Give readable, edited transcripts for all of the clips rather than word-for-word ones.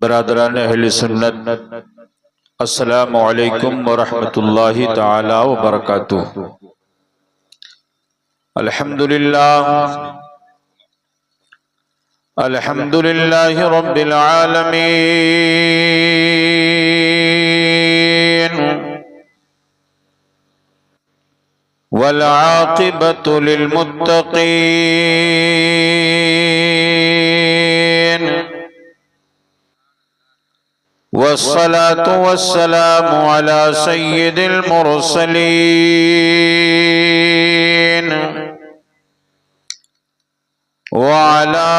برادران اہل سنت، السلام علیکم ورحمۃ اللہ تعالی وبرکاتہ۔ الحمدللہ رب العالمین، والعاقبۃ للمتقین، والصلاة والسلام على سید المرسلین، وعلى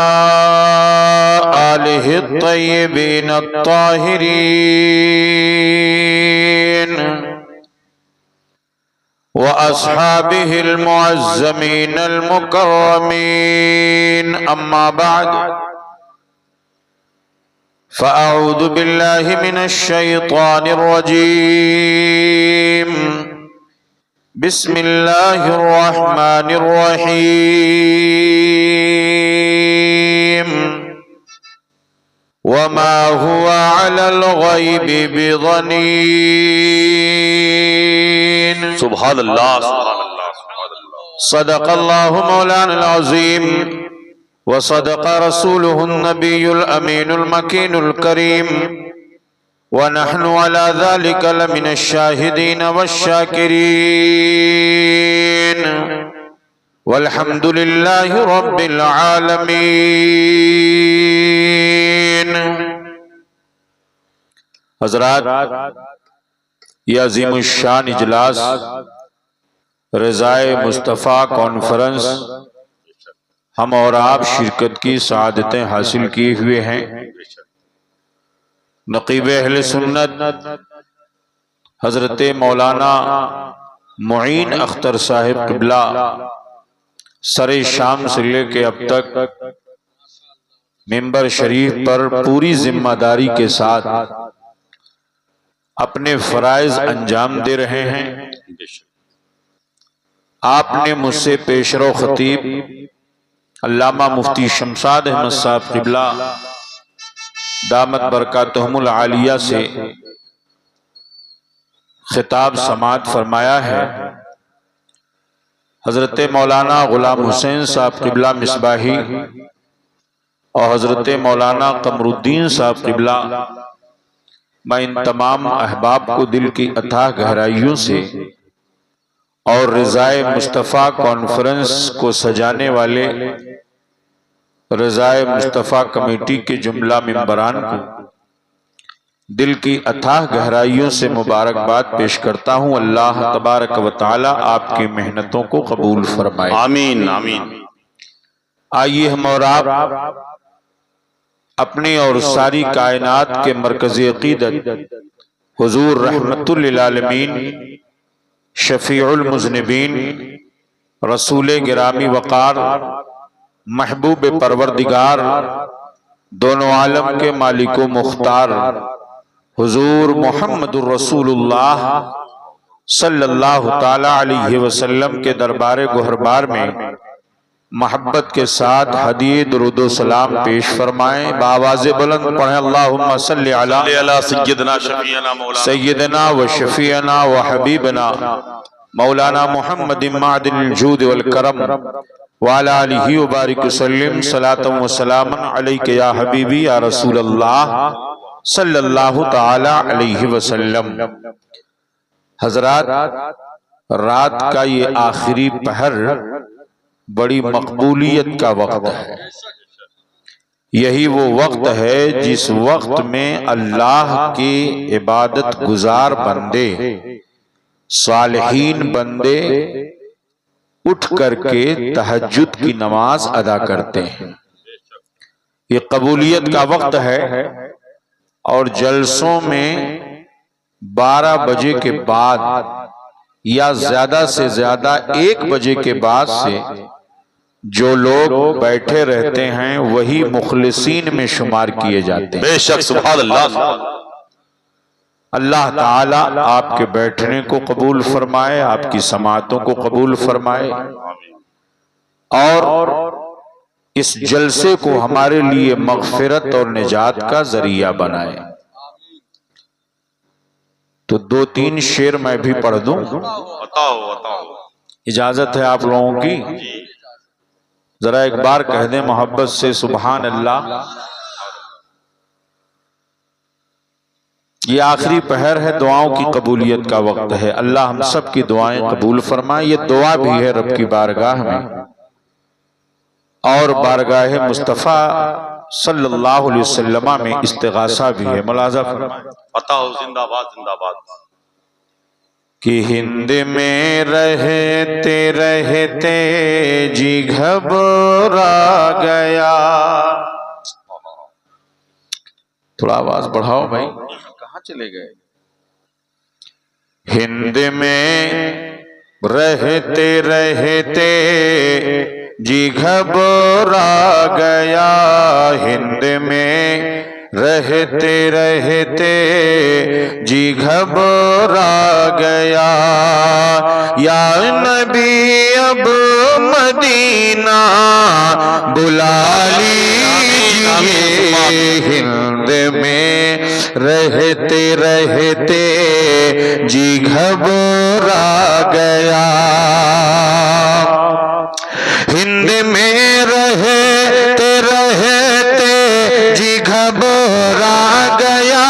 آلہ الطیبین الطاہرین، وأصحابہ المعظمین المکرمین، اما بعد فأعوذ باللہ من الشیطان الرجیم، بسم اللہ الرحمن الرحیم، وما هو على الغیب بضنین۔ سبحان اللہ سبحان اللہ سبحان اللہ۔ صدق اللہ مولانا العظیم، وصدق رسوله النبی الامین المکین الکریم، ونحن على ذلك لمن الشاہدین والشاکرین، والحمد للہ رب العالمین۔ حضرات، یہ عظیم الشان اجلاس رضائے مصطفیٰ کانفرنس ہم اور آپ شرکت کی سعادتیں حاصل کیے ہوئے ہیں۔ نقیب اہل سنت حضرت مولانا معین اختر صاحب قبلہ سر شام سے لے کے اب تک ممبر شریف پر پوری ذمہ داری کے ساتھ اپنے فرائض انجام دے رہے ہیں۔ آپ نے مجھ سے پیشرو خطیب علامہ مفتی شمشاد احمد صاحب قبلہ دامت برکاتہم العالیہ سے خطاب سماعت فرمایا ہے۔ حضرت مولانا غلام حسین صاحب قبلہ مصباحی اور حضرت مولانا قمر الدین صاحب قبلہ، میں ان تمام احباب کو دل کی اتھاہ گہرائیوں سے اور رضائے مصطفیٰ کانفرنس کو سجانے والے رضائے مصطفیٰ کمیٹی کے جملہ ممبران کو دل کی اتھاہ گہرائیوں سے مبارکباد پیش کرتا ہوں۔ اللہ تبارک و تعالی آپ کی محنتوں کو قبول فرمائے، آمین آمین۔ آئیے ہم اور آپ اپنی اور ساری کائنات کے مرکزی عقیدت حضور رحمت للعالمین، شفیع المذنبین، رسول گرامی وقار، محبوب پروردگار، دونوں عالم کے مالک و مختار حضور محمد الرسول اللہ صلی اللہ تعالی علیہ وسلم کے دربار گہربار میں محبت کے ساتھ ہدیہ درود و سلام پیش فرمائیں۔ بآواز بلند پڑھیں اللہم صلی علی سیدنا و شفیعنا و حبیبنا مولانا محمد معدن الجود والکرم وعلی آلہ وبارک وسلم، صلاۃ و سلام علیک یا حبیبی یا رسول اللہ صلی اللہ تعالی علیہ وسلم۔ حضرات، رات کا یہ آخری پہر بڑی مقبولیت کا وقت ہے۔ یہی وہ وقت ہے جس وقت میں اللہ کی عبادت گزار بندے، صالحین بندے اٹھ کر کے تہجد کی نماز ادا کرتے ہیں۔ یہ قبولیت کا وقت ہے، اور جلسوں میں 12 بجے کے بعد یا زیادہ سے زیادہ 1 بجے کے بعد سے جو لوگ بیٹھے رہتے ہیں وہی مخلصین میں شمار کیے جاتے ہیں۔ بے شک، سبحان اللہ۔ اللہ تعالیٰ آپ کے بیٹھنے کو قبول فرمائے، آپ کی سماعتوں کو قبول فرمائے، اور اس جلسے کو ہمارے لیے مغفرت اور نجات کا ذریعہ بنائے۔ تو 2-3 شعر میں بھی پڑھ دوں، اجازت ہے آپ لوگوں کی؟ ذرا ایک بار کہہ دیں محبت سے سبحان اللہ۔ یہ آخری پہر ہے، دعاؤں کی قبولیت کا وقت ہے، اللہ ہم سب کی دعائیں قبول فرمائے۔ یہ دعا بھی ہے رب کی بارگاہ میں اور بارگاہ مصطفیٰ صلی اللہ علیہ وسلم میں استغاثہ بھی ہے، ملاحظہ فرمائیں۔ زندہ باد زندہ باد۔ کہ ہند میں رہتے رہتے جی گھبرا گیا۔ تھوڑا آواز بڑھاؤ بھائی، کہاں چلے گئے؟ ہند میں رہتے رہتے جی گھبرا گیا، ہند میں رہتے رہتے جی گھبرا گیا، یا نبی اب مدینہ بلا لیجئے، ہند میں رہتے رہتے جی گھبرا گیا، ہند میں رہتے رہتے جی گھبرا گیا،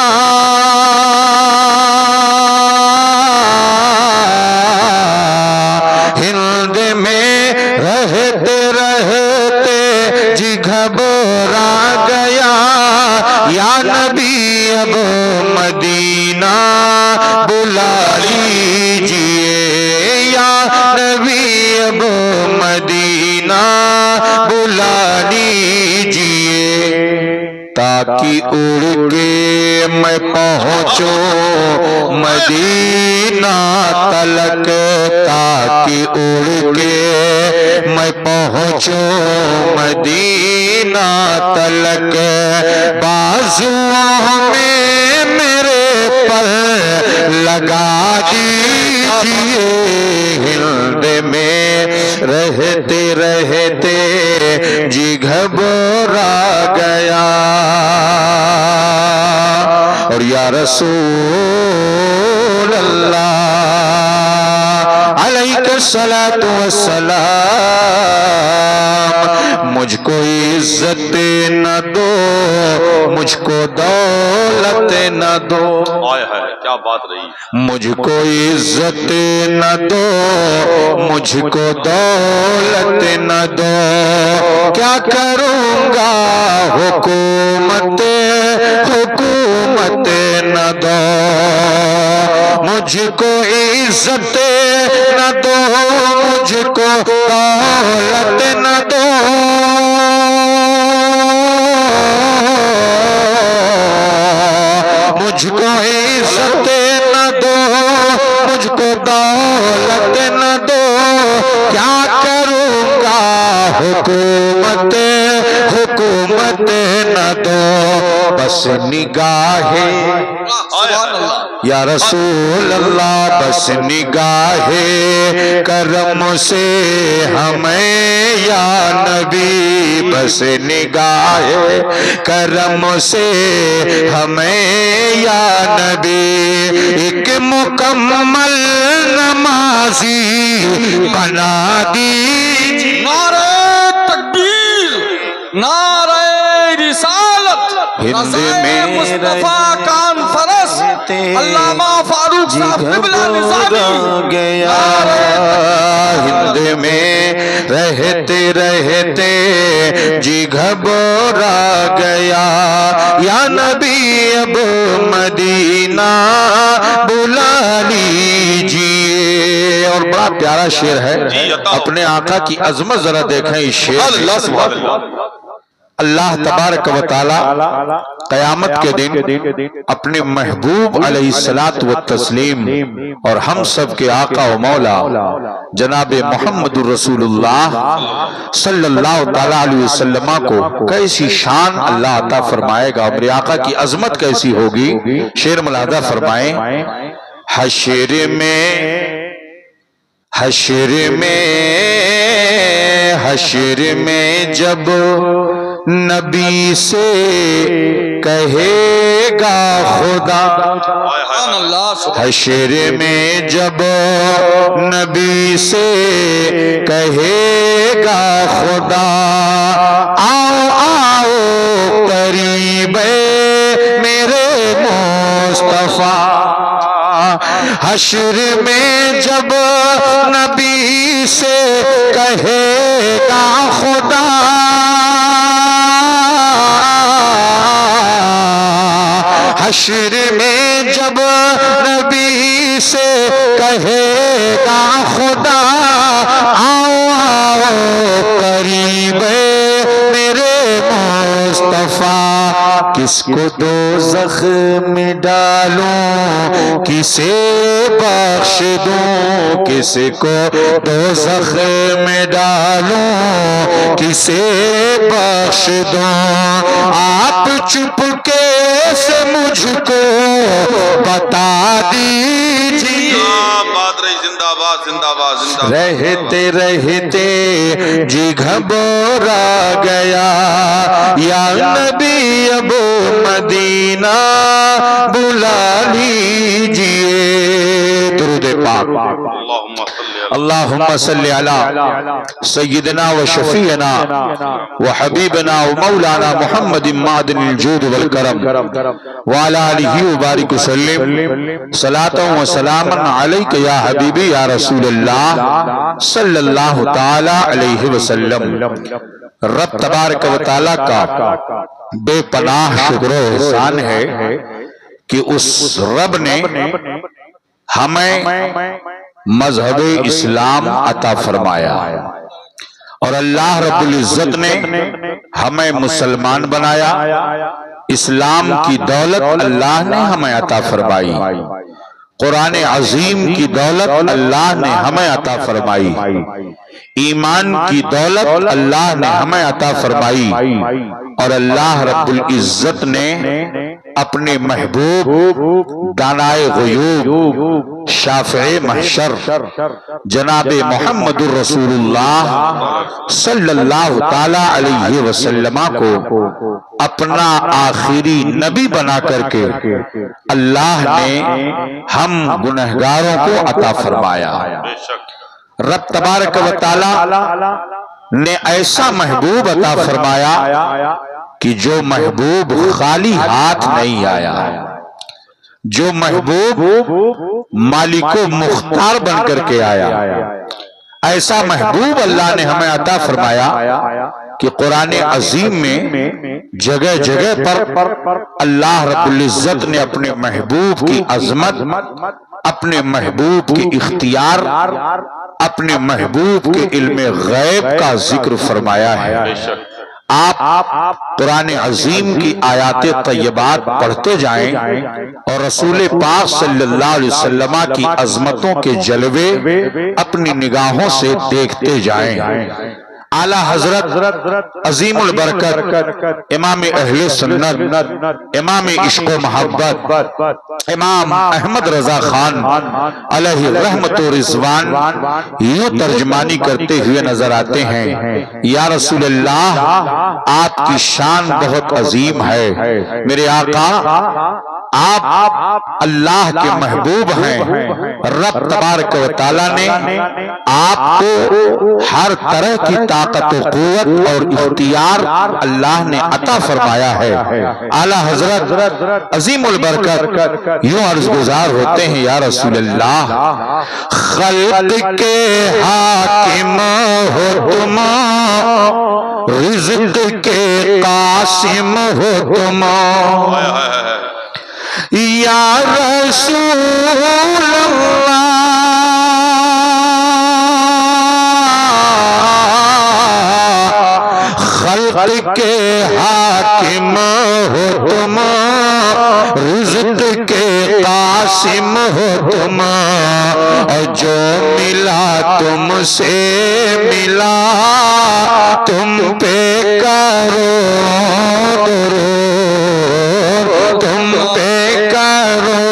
ہند میں رہتے رہتے جی گھبرا گیا، یا نبی اب مدینہ بلا لیجئے، یا نبی اب مدینہ بلا لیجئے، تاکہ اڑ کے میں پہنچوں مدینہ تلک، تاکہ اڑ کے میں پہنچوں مدینہ تلک، بازوؤں میں میرے پر لگا دیجئے، ہند میں رہتے رہتے جی گھبرا گیا، اور یا رسول اللہ علیک الصلاۃ والسلام، مجھ کو عزت نہ دو، مجھ کو دولت نہ دو، کیا بات رہی، مجھ کو عزت نہ دو، مجھ کو دولت نہ دو، کیا کروں گا حکومت، حکومت نہ دو، مجھ کو عزت نہ دو، مجھ کو دولت نہ دو، مجھ کو عزت نہ دو، مجھ کو دولت نہ دو، کیا کروں گا حکومت، حکومت نہ دو، بس نگاہ یا رسول اللہ، بس نگاہ کرم سے ہمیں یا نبی، بس نگاہ کرم سے ہمیں یا نبی، ایک مکمل نمازی بنا دیجئے، نعرہ تکبیر، نعرہ رسالت، ہند میں مصطفیٰ کانفرنس، علامہ فاروق صاحب قبلہ نظامی گیا، ہند میں رہتے رہتے جی گھبرا گیا، یا نبی اب مدینہ بلا لیجئے۔ اور بڑا پیارا شعر ہے، اپنے آقا کی عظمت ذرا دیکھیں اس شعر میں۔ اللہ تبارک و تعالی قیامت کے دن اپنے محبوب علیہ الصلوۃ والتسلیم اور ہم سب کے آقا و مولا جناب محمد الرسول اللہ صلی اللہ تعالی علیہ وسلم کو کیسی شان اللہ عطا فرمائے گا، اور میرے آقا کی عظمت کیسی ہوگی، شعر ملاحظہ فرمائیں۔ حشر میں حشر میں جب نبی سے کہے گا خدا، سبحان اللہ حشر میں جب نبی سے کہے گا خدا، آؤ آؤ قریب میرے مصطفیٰ، حشر میں جب نبی سے کہے گا خدا، حشر میں جب نبی سے کہے گا خدا، آؤ آؤ قریب میرے مصطفیٰ، کس کو دوزخ میں ڈالوں کسے بخش دوں، کس کو دوزخ میں ڈالوں کسے بخش دوں، آپ چپکے سے مجھ کو بتا دیجیے، کیا بات رہی، زندہ باد زندہ باد زندہ باد۔ رہتے رہتے جی گھبرا گیا، یا نبی اب مدینہ بلا لیجئے، درود پاک۔ اللہم صلی علی اللہم صلی علی سیدنا و شفیعنا و حبیبنا و مولانا محمد معدن الجود والکرم وعلی آلہ وبارک وسلم، صلاۃ و سلام علیک یا حبیبی یا رسول اللہ صلی اللہ تعالی علیہ وسلم۔ رب تبارک و تعالی کا بے پناہ شکر و احسان ہے کہ اس رب نے ہمیں مذہب اسلام عطا فرمایا، اور اللہ رب العزت نے ہمیں مسلمان بنایا، اسلام کی دولت اللہ نے ہمیں عطا فرمائی، قرآن عظیم کی دولت اللہ نے ہمیں عطا فرمائی، ایمان کی دولت اللہ نے ہمیں عطا فرمائی، اور اللہ رب العزت نے اپنے محبوب دانائے غیوب شافع محشر جناب محمد الرسول اللہ صلی اللہ تعالی علیہ وسلم کو اپنا آخری نبی بنا کر کے اللہ نے ہم گنہگاروں کو عطا فرمایا۔ بے شک رب تبارک و تعالی نے ایسا محبوب عطا فرمایا کہ جو محبوب خالی ہاتھ نہیں آیا، جو محبوب مالک و مختار بن کر کے آیا، ایسا محبوب اللہ نے ہمیں عطا فرمایا کہ قرآن عظیم میں جگہ جگہ پر اللہ رب العزت نے اپنے محبوب کی عظمت، اپنے محبوب کی اختیار، اپنے محبوب کے علم غیب کا ذکر فرمایا ہے۔ بے شک آپ قرآن عظیم کی آیات طیبات پڑھتے جائیں اور رسول پاک صلی اللہ علیہ وسلم کی عظمتوں کے جلوے اپنی نگاہوں سے دیکھتے جائیں۔ اعلیٰ حضرت عظیم البرکت امام اہل سنت، امام عشق و محبت، امام احمد رضا خان علیہ رحمت و رضوان یوں ترجمانی کرتے ہوئے نظر آتے ہیں، یا رسول اللہ آپ کی شان بہت عظیم ہے، میرے آقا آپ اللہ کے محبوب ہیں، رب تبارک و تعالی نے آپ کو ہر طرح کی طاقت و قوت اور اختیار اللہ نے عطا فرمایا ہے۔ اعلیٰ حضرت عظیم البرکت یوں عرض گزار ہوتے ہیں، یا رسول اللہ خلق کے حاکم ہو تم، رزق کے قاسم ہو تم، یا رسول اللہ خلق کے حاکم ہو تم، رزق کے قاسم ہو تم، اور جو ملا تم سے ملا تم پہ کرو درود، تم پہ کرو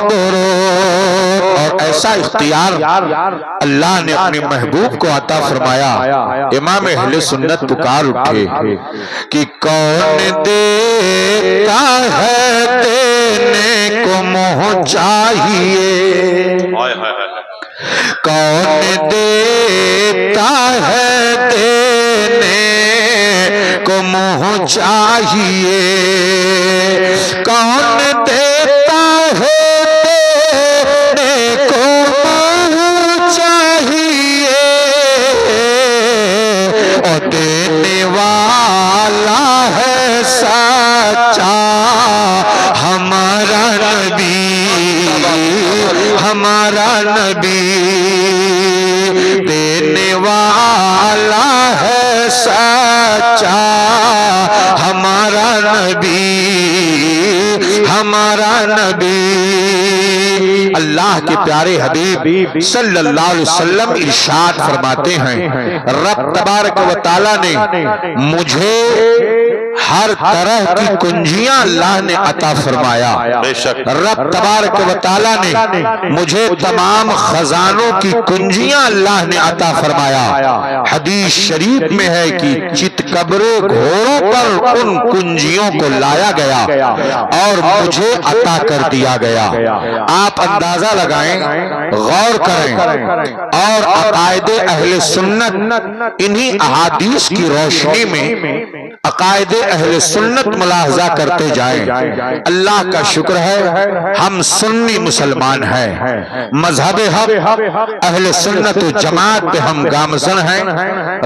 درود، اور ایسا ایسا اختیار اللہ نے اپنے محبوب کو عطا فرمایا۔ امام اہل سنت پکار اٹھے کہ کون دیتا ہے دینے کو منہ چاہیے، کون دیتا ہے دینے کو منہ چاہیے، کون دیتا ہے دینے کو منہ چاہیے، اور دینے والا ہے سچا ہمارا نبی، ہمارا نبی، دینے والا ہے سچا ہمارا نبی، ہمارا نبی۔ اللہ کے پیارے حبیب صلی اللہ علیہ وسلم ارشاد فرماتے ہیں، رب تبارک و تعالیٰ نے مجھے ہر طرح کی کنجیاں اللہ نے عطا فرمایا، رب تبارک و تعالیٰ نے مجھے تمام خزانوں کی کنجیاں اللہ نے عطا فرمایا۔ حدیث شریف میں ہے کہ چتکبرے گھوڑوں پر ان کنجیوں کو لایا گیا اور مجھے عطا کر دیا گیا۔ آپ اندازہ لگائیں، غور کریں اور عقائد اہل سنت انہی احادیث کی روشنی میں عقائد اہل سنت ملاحظہ کرتے جائیں۔ اللہ کا شکر ہے ہم سنی مسلمان ہیں، مذہب حق اہل سنت و جماعت پہ ہم گامزن ہیں۔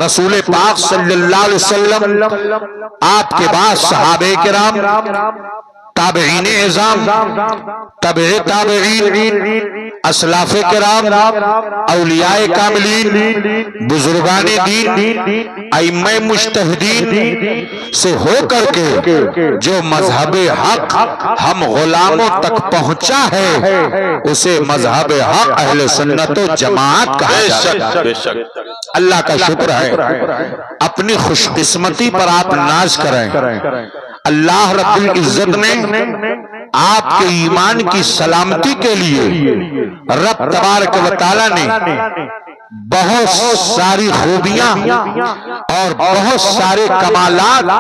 رسول پاک صلی اللہ علیہ وسلم، آپ کے بعد صحابہ کرام، تابعین اعظام، تبع تابعین، اسلاف کرام، اولیاء کاملین، بزرگان دین، ائمہ مجتہدین سے ہو کر کے جو مذہب حق ہم غلاموں تک پہنچا ہے اسے مذہب حق اہل سنت و جماعت کہا جاتا ہے۔ اللہ کا شکر ہے، اپنی خوش قسمتی پر آپ ناز کریں۔ اللہ رب العزت نے آپ کے ایمان کی سلامتی کے لیے رب تبارک و تعالیٰ نے بہت ساری خوبیاں اور بہت سارے کمالات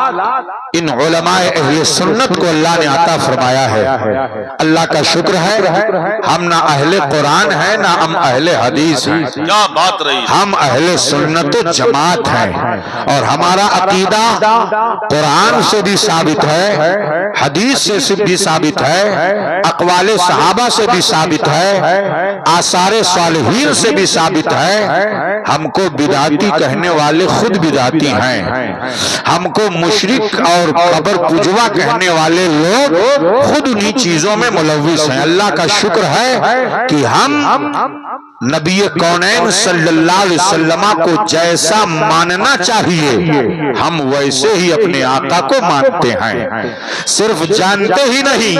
ان علماء اہل سنت کو اللہ نے عطا فرمایا ہے۔ اللہ کا شکر ہے ہم نہ اہل قرآن ہیں نہ ہم اہل حدیث ہیں، کیا بات رہی، ہم اہل سنت و جماعت ہیں، اور ہمارا عقیدہ قرآن سے بھی ثابت ہے، حدیث سے بھی ثابت ہے، اقوال صحابہ سے بھی ثابت ہے، آثار صالحین سے بھی ثابت ہے۔ ہم کو بدعتی کہنے والے خود بدعتی ہیں، ہم کو مشرک اور قبر پجوا کہنے والے لوگ خود انہی چیزوں میں ملوث ہیں۔ اللہ کا شکر ہے کہ ہم نبی کونین صلی اللہ علیہ وسلم کو جیسا ماننا چاہیے ہم ویسے ہی اپنے آقا کو مانتے ہیں۔ صرف جانتے ہی نہیں،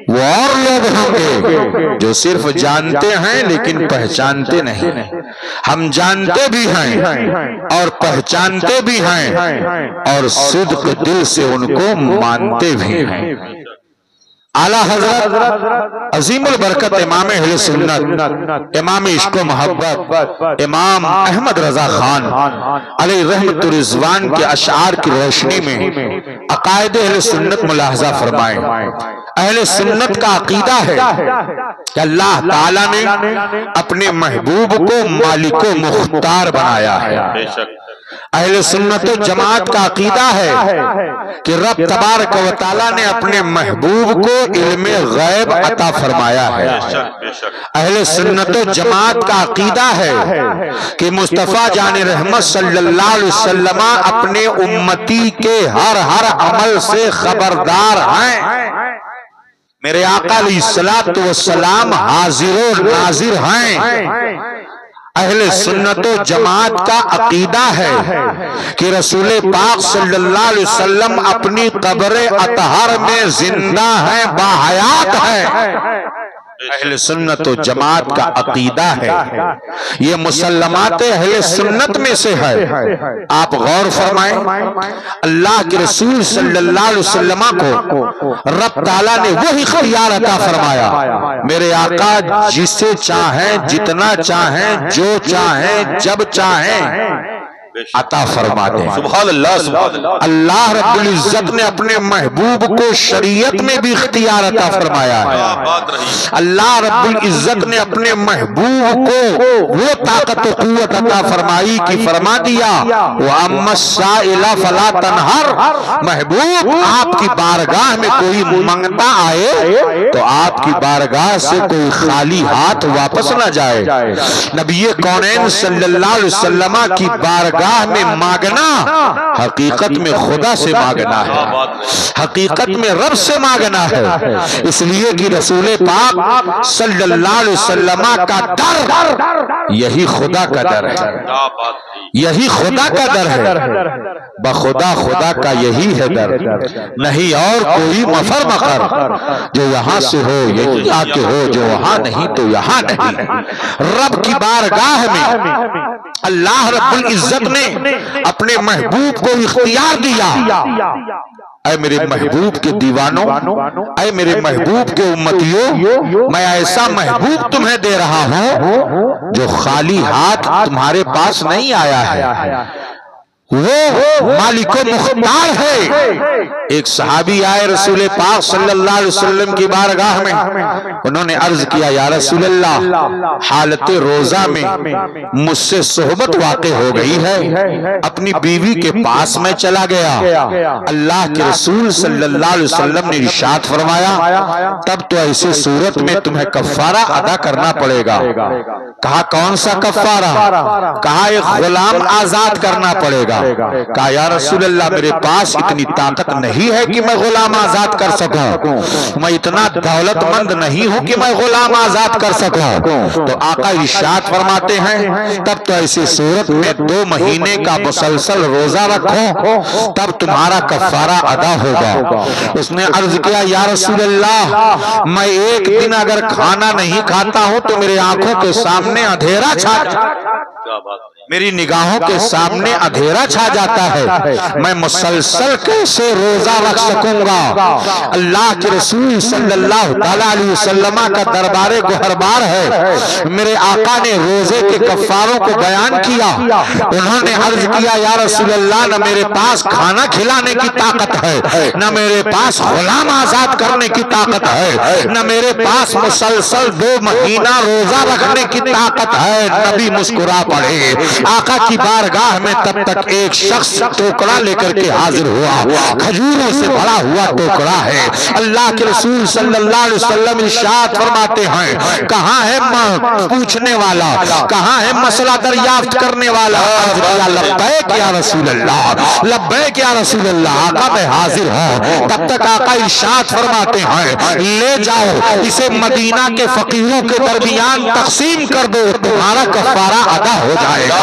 وہ اور لوگ ہوں گے جو صرف جانتے ہیں لیکن پہچانتے نہیں، ہم جانتے بھی ہیں اور پہچانتے بھی ہیں اور صدق دل سے ان کو مانتے بھی ہیں۔ اعلیٰ حضرت عظیم البرکت امام اہل سنت، امام عشق و محبت، امام احمد رضا خان علیہ رحمت رضوان کے اشعار کی روشنی میں عقائد اہل سنت ملاحظہ فرمائیں۔ اہل سنت کا عقیدہ ہے کہ اللہ تعالیٰ نے اپنے محبوب کو مالک و مختار بنایا ہے۔ اہل سنت و جماعت کا عقیدہ ہے کہ رب تبارک و تعالیٰ نے اپنے محبوب کو علم غیب عطا فرمایا ہے۔ اہل سنت و جماعت کا عقیدہ ہے کہ مصطفیٰ جان رحمت صلی اللہ علیہ وسلم اپنے امتی کے ہر عمل سے خبردار ہیں۔ میرے آقا علیہ السلام حاضر و ناظر ہیں۔ اہل سنت و جماعت کا عقیدہ ہے کہ رسول پاک صلی اللہ علیہ وسلم اپنی قبر اطہر میں زندہ ہیں، باحیات ہیں۔ اہل سنت و جماعت کا عقیدہ ہے، یہ مسلمات اہل سنت میں سے ہے۔ آپ غور فرمائیں، اللہ کے رسول صلی اللہ علیہ وسلم کو رب تعالیٰ نے وہی اختیار عطا فرمایا، میرے آقا جسے چاہیں، جتنا چاہیں، جو چاہیں، جب چاہیں عطا فرما دیں۔ سبحان اللہ، سبحان اللہ۔ اللہ رب العزت نے اپنے محبوب کو شریعت میں بھی اختیار عطا فرمایا ہے۔ بات رہی اللہ رب العزت نے اپنے محبوب کو وہ طاقت و قوت عطا فرمائی کہ فرما دیا وَأَمَّا السَّائِلَ فَلَا تَنْهَرْ، محبوب آپ کی بارگاہ میں کوئی منگتا آئے تو آپ کی بارگاہ سے کوئی خالی ہاتھ واپس نہ جائے۔ نبی کونین صلی اللہ علیہ وسلم کی بارگاہ میں مانگنا حقیقت میں خدا سے مانگنا ہے، حقیقت میں رب سے مانگنا ہے، اس لیے کہ رسول پاک صلی اللہ علیہ وسلم کا در یہی خدا کا در ہے، یہی خدا کا در ہے، بخدا خدا کا یہی ہے در، نہیں اور کوئی مفر مخر، جو یہاں سے ہو یہی آ کے ہو، جو وہاں نہیں تو یہاں نہیں۔ رب کی بارگاہ میں اللہ رب العزت نے اپنے محبوب کو اختیار دیا، اے میرے محبوب کے دیوانوں، اے میرے محبوب کے امتیوں، میں ایسا محبوب تمہیں دے رہا ہوں جو خالی ہاتھ تمہارے پاس نہیں آیا ہے، وہ مالک و مختار ہے۔ ایک صحابی آئے رسول پاک صلی اللہ علیہ وسلم کی بارگاہ میں، انہوں نے عرض کیا یا رسول اللہ، حالت روزہ میں مجھ سے صحبت واقع ہو گئی ہے، اپنی بیوی کے پاس میں چلا گیا۔ اللہ کے رسول صلی اللہ علیہ وسلم نے ارشاد فرمایا تب تو ایسی صورت میں تمہیں کفارہ ادا کرنا پڑے گا۔ کہا کون سا کفارہ؟ کہا ایک غلام آزاد کرنا پڑے گا۔ کہا یا رسول اللہ میرے پاس اتنی طاقت نہیں ہے کہ میں غلام آزاد کر سکوں، میں اتنا دولت مند نہیں ہوں کہ میں غلام آزاد کر سکوں۔ تو آقا ارشاد فرماتے ہیں تب تو ایسی صورت میں 2 مہینے کا مسلسل روزہ رکھو، تب تمہارا کفارہ ادا ہوگا۔ اس نے عرض کیا یا رسول اللہ میں ایک دن اگر کھانا نہیں کھاتا ہوں تو میرے آنکھوں کے سامنے اندھیرا چھا میری نگاہوں کے سامنے اندھیرا چھا جاتا ہے، میں مسلسل کیسے روزہ رکھ سکوں گا؟ اللہ کے رسول صلی اللہ علیہ وسلم کا دربار گہربار ہے، میرے آقا نے روزے کے کفاروں کو بیان کیا۔ انہوں نے عرض کیا یا رسول اللہ نہ میرے پاس کھانا کھلانے کی طاقت ہے، نہ میرے پاس غلام آزاد کرنے کی طاقت ہے، نہ میرے پاس مسلسل 2 مہینہ روزہ رکھنے کی طاقت ہے۔ نبی مسکرا پڑے۔ آقا کی بارگاہ میں تب تک ایک شخص ٹوکرا لے کر کے حاضر ہوا، کھجوروں سے بھرا ہوا ٹوکرا ہے۔ اللہ کے رسول صلی اللہ علیہ وسلم ارشاد فرماتے ہیں کہاں ہے پوچھنے والا، کہاں ہے مسئلہ دریافت کرنے والا؟ لبیک یا رسول اللہ، لبیک یا رسول اللہ، آقا میں حاضر ہوں۔ تب تک آقا ارشاد فرماتے ہیں لے جاؤ اسے مدینہ کے فقیروں کے درمیان تقسیم کر دو، تمہارا کفارہ ادا ہو جائے گا۔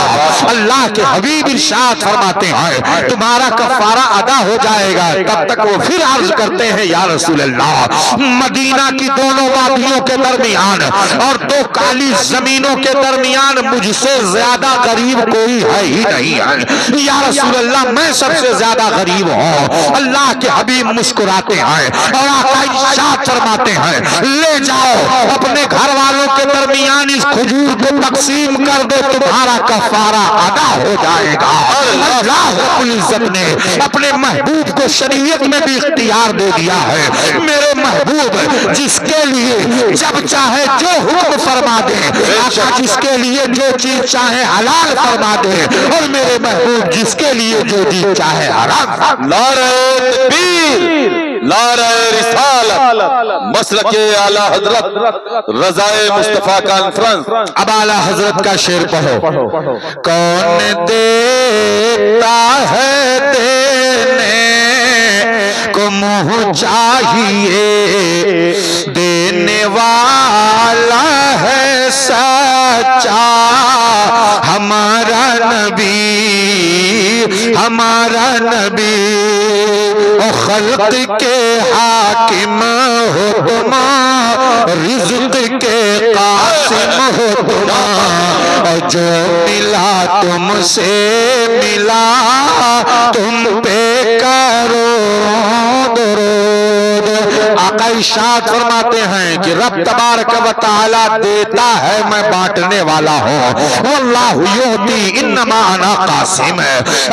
اللہ کے حبیب ارشاد فرماتے ہیں تمہارا کفارہ ادا ہو جائے گا۔ تب تک وہ پھر عرض کرتے ہیں یا رسول اللہ مدینہ کی دونوں وادیوں کے درمیان اور 2 کالی زمینوں کے درمیان مجھ سے زیادہ غریب کوئی ہے ہی نہیں ہے، یا رسول اللہ میں سب سے زیادہ غریب ہوں۔ اللہ کے حبیب مسکراتے ہیں اور آقا ارشاد فرماتے ہیں لے جاؤ اپنے گھر والوں کے درمیان اس کھجور کو تقسیم کر دو، تمہارا کفارہ ادا ہو جائے گا۔ اللہ رب العزت نے اپنے محبوب کو شریعت میں بھی اختیار دے دیا ہے۔ میرے محبوب جس کے لیے جب چاہے جو حکم فرما دے، آقا جس کے لیے جو چیز چاہے حلال فرما دے، اور میرے محبوب جس کے لیے جو چیز چاہے حرام۔ نعرہ تکبیر، نعرہ رسالت، مسلک اعلی حضرت رضائے مصطفیٰ کانفرنس۔ اب اعلی حضرت کا شعر پڑھو۔ کون دیتا ہے دینے کو منہ چاہیے، دینے والا ہے سچا ہمارا نبی، ہمارا نبی، خلق کے حاکم حکم رزق جو ملا تم سے ملا تم پہ کرو درود۔ آقا ارشاد فرماتے ہیں کہ رب تبارک و تعالی دیتا ہے، میں بانٹنے والا ہوں۔ واللہ یعطی انما انا قاسم،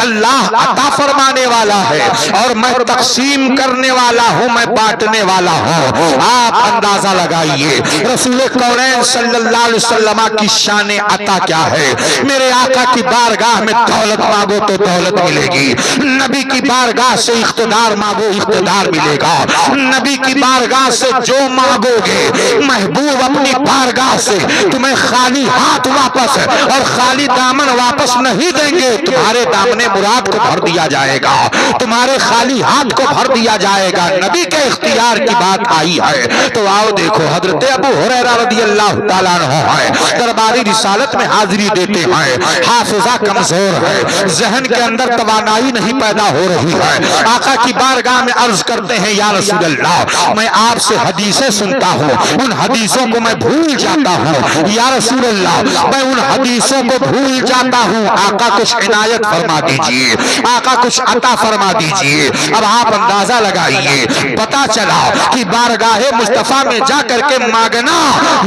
اللہ عطا فرمانے والا ہے اور میں تقسیم کرنے والا ہوں، میں بانٹنے والا ہوں۔ آپ اندازہ لگائیے رسول کونین صلی اللہ علیہ وسلم کی شان عطا کیا ہے۔ میرے آقا کی بارگاہ میں دولت مانگو تو دولت ملے گی، نبی کی بارگاہ سے اقتدار مانگو اقتدار ملے گا، نبی کی بارگاہ سے جو مانگو گے محبوب اپنی بارگاہ سے تمہیں خالی ہاتھ واپس اور خالی دامن واپس نہیں دیں گے، تمہارے دامن مراد کو بھر دیا جائے گا، تمہارے خالی ہاتھ کو بھر دیا جائے گا۔ نبی کے اختیار کی بات آئی ہے تو آؤ دیکھو حضرت ابو ہریرہ رضی اللہ تعالیٰ عنہ ہے، درباری رسالت میں حاضری دیتے ہیں، حافظہ کمزور ہے، ذہن کے اندر توانائی نہیں پیدا ہو رہی ہے، آقا کی بارگاہ میں عرض کرتے ہیں یا رسول اللہ میں آپ سے حدیثیں سنتا ہوں، ان حدیثوں کو میں بھول جاتا ہوں، یا رسول اللہ میں ان حدیثوں کو بھول جاتا ہوں، آقا کچھ عنایت فرما دیجئے، آقا کچھ عطا فرما دیجئے۔ اب آپ اندازہ لگائیے، پتا چلا کہ بارگاہ مصطفیٰ میں جا کر کے مانگنا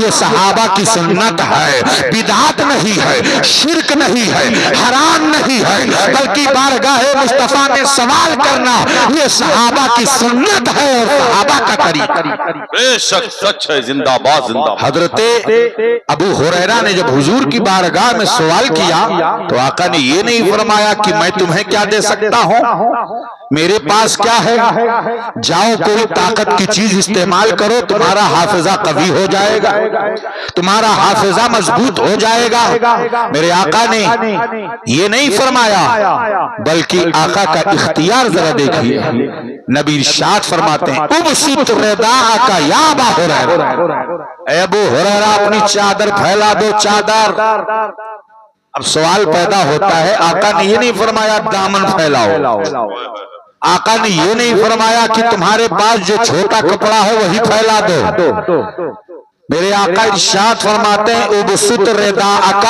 یہ صحابہ کی سنت ہے، بدعت نہیں ہے، شرک نہیں ہے، حرام نہیں ہے، بلکہ بارگاہ مصطفیٰ میں سوال کرنا یہ صحابہ کی سنت ہے اور صحابہ کا طریقہ۔ بے شک سچ ہے، زندہ باد زندہ باد۔ حضرت ابو ہریرہ نے جب حضور کی بارگاہ میں سوال کیا تو آقا نے یہ نہیں فرمایا کہ میں تمہیں کیا دے سکتا ہوں، میرے پاس کیا ہے، جاؤ کوئی طاقت کی چیز استعمال کرو، تمہارا حافظہ قوی ہو جائے گا، تمہارا حافظہ مضبوط ہو جائے گا۔ میرے آقا نے یہ نہیں فرمایا، بلکہ آقا کا اختیار ذرا دیکھیے، نبی ارشاد فرماتے ہیں ابسط رداءک یا ابا ہریرہ، اے ابو ہریرہ اپنی چادر پھیلا دو، چادر۔ اب سوال پیدا ہوتا ہے، آقا نے یہ نہیں فرمایا دامن پھیلاؤ، آقا نے یہ نہیں فرمایا کہ تمہارے پاس جو چھوٹا کپڑا ہے وہی پھیلا دو، میرے آقا ارشاد فرماتے ہیں ابسط رداءک،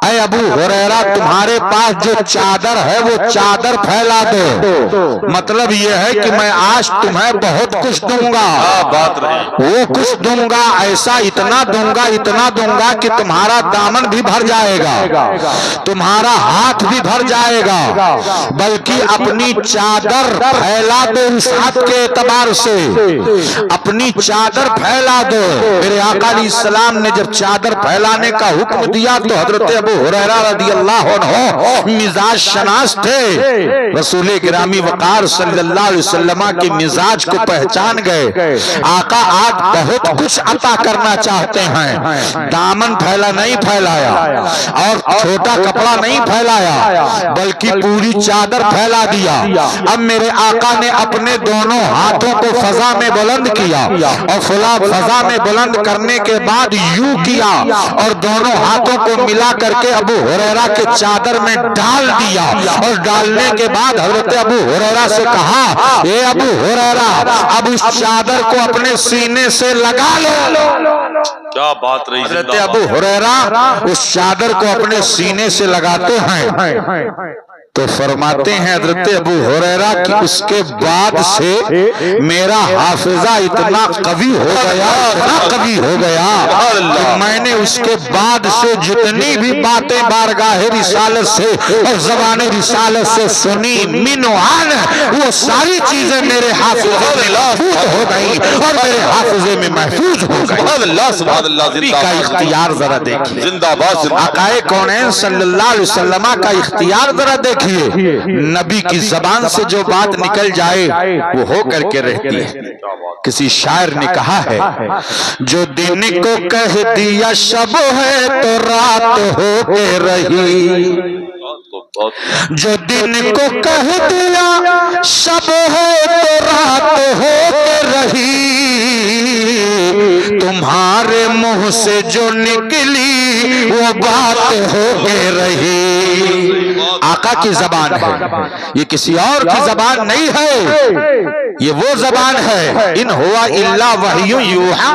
اے ابو ہریرہ تمہارے پاس جو چادر ہے وہ چادر پھیلا دو، مطلب یہ ہے کہ میں آج تمہیں بہت کچھ دوں گا، بات رہی وہ کچھ دوں گا، ایسا اتنا دوں گا کہ تمہارا دامن بھی بھر جائے گا، تمہارا ہاتھ بھی بھر جائے گا، بلکہ اپنی چادر پھیلا دو، اس ہاتھ کے اعتبار سے اپنی چادر پھیلا دو۔ میرے آقا علیہ السلام نے جب چادر پھیلانے کا حکم دیا تو حضرت ابو ہریرہ رضی اللہ عنہ مزاج شناس تھے، رسول گرامی وقار صلی اللہ علیہ وسلم کے مزاج کو پہچان گئے، آقا آج بہت کچھ عطا کرنا چاہتے ہیں، دامن پھیلا نہیں پھیلایا اور چھوٹا کپڑا نہیں پھیلایا بلکہ پوری چادر پھیلا دیا۔ اب میرے آقا نے اپنے دونوں ہاتھوں کو فضا میں بلند کیا اور فضا میں بلند کرنے کے بعد یوں کیا اور دونوں ہاتھوں کو ملا کر کے ابو ہریرہ کے چادر میں ڈال دیا، اور ڈالنے کے بعد حضرت ابو ہریرہ سے کہا اے ابو ہریرہ اب اس چادر کو اپنے سینے سے لگا لو۔ کیا بات رہی، حضرت ابو ہریرہ اس چادر کو اپنے سینے سے لگاتے ہیں تو فرماتے ہیں حضرت ابو ہریرہ کہ اس کے بعد سے میرا حافظہ اتنا قوی ہو گیا کہ میں نے اس کے بعد سے جتنی بھی باتیں بارگاہ رسالت سے اور زبان رسالت سے سنی منوان وہ ساری چیزیں میرے حافظے میں محفوظ ہو گئی اور میرے حافظے میں محفوظ ہو گئی۔ سبحان اللہ، نبی کا اختیار ذرا دیکھیے، زندہ باد، آقا کونین صلی اللہ علیہ وسلم کا اختیار ذرا دیکھیے، نبی کی زبان سے جو بات نکل جائے وہ ہو کر کے رہتی ہے۔ کسی شاعر نے کہا ہے جو دن کو کہہ دیا شب ہے تو رات ہو کے رہی، جو دن کو کہہ دیا شب ہے تو رات ہو کے رہی، تمہارے منہ سے جو نکلی وہ بات ہو کے رہی، آقا کی زبان ہے، یہ کسی اور کی زبان نہیں ہے، یہ وہ زبان ہے ان ہوا الا وحی یوحا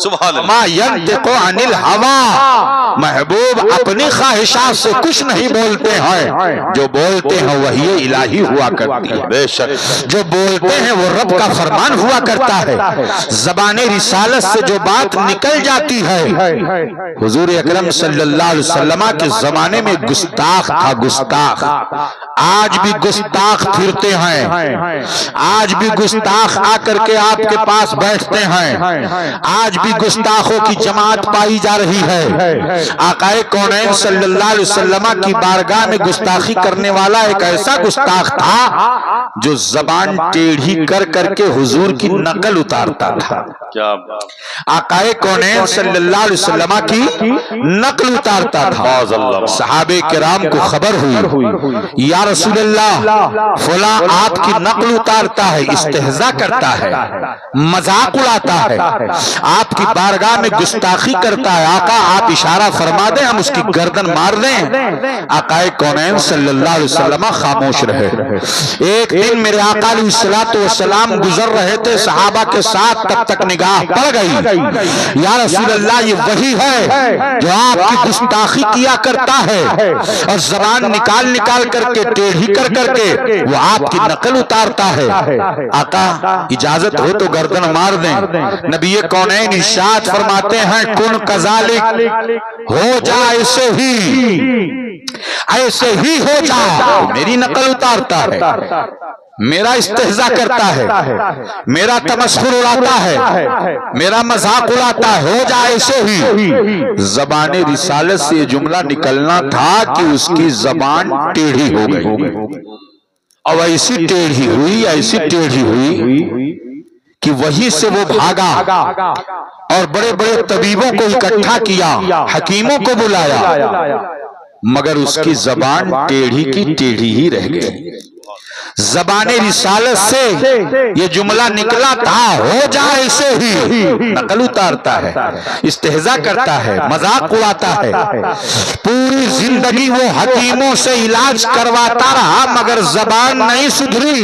سبحان اللہ، ما ینطق عن الہوا، محبوب اپنی خواہشات سے کچھ نہیں بولتے ہیں، جو بولتے ہیں وحی الہی ہوا کرتی ہے، بے شک جو بولتے ہیں وہ رب کا فرمان ہوا کرتا ہے، زبان رسالت سے جو بات نکل جاتی ہے۔ حضور اکرم صلی اللہ علیہ وسلم کے زمانے میں گستاخ تھا، گستاخ، آج بھی گستاخ پھرتے ہیں، آج بھی گستاخ آ کر کے آپ کے پاس بیٹھتے ہیں، آج بھی گستاخوں کی جماعت پائی جا رہی ہے۔ آقا کونین صلی اللہ علیہ وسلم کی بارگاہ میں گستاخی کرنے والا ایک ایسا گستاخ تھا جو زبان ٹیڑھی کر کر کے حضور کی نقل اتارتا تھا، کیا آقا کونین صلی اللہ علیہ وسلم کی نقل اتارتا تھا۔ صحابہ کرام کو خبر ہوئی، یا رسول اللہ فلاں آپ کی نقل اتارتا ہے، استہزاء کرتا ہے، مذاق اڑاتا ہے، آپ کی بارگاہ میں گستاخی کرتا ہے، آقا آپ اشارہ فرما دیں ہم اس کی گردن مار دیں۔ آقا کونین صلی اللہ علیہ وسلم خاموش رہے۔ ایک دن میرے آقا علیہ السلام گزر رہے تھے صحابہ کے ساتھ، تب تک نگاہ پڑ گئی، یا رسول اللہ یہ وہی ہے جو آپ کی گستاخی کیا کرتا ہے اور زبان نکال نکال کر کے ٹیڑھی کر کر کے وہ آپ کی نقل اتارتا ہے، آقا اجازت ہو تو گردن مار دیں۔ نبی کونین ارشاد فرماتے ہیں کن کذالک، ہو جا ایسے ہی ہو جا، میری نقل اتارتا ہے، میرا استہزاء کرتا ہے، میرا تمسخر اڑاتا ہے، میرا مذاق اڑاتا ہے، ہو جائے ایسے ہی۔ زبان رسالت سے یہ جملہ نکلنا تھا کہ اس کی زبان ٹیڑھی ہو گئی، اور ایسی ٹیڑھی ہوئی کہ وہیں سے وہ بھاگا اور بڑے بڑے طبیبوں کو اکٹھا کیا، حکیموں کو بلایا، مگر اس کی زبان ٹیڑھی کی ٹیڑھی ہی رہ گئی۔ زبان رسالت سے یہ جملہ نکلا تھا، ہو جائے ایسے ہی، نقل اتارتا ہے، استہزاء کرتا ہے، مذاق اڑاتا ہے۔ پوری زندگی وہ حکیموں سے علاج کرواتا رہا مگر زبان نہیں سدھری،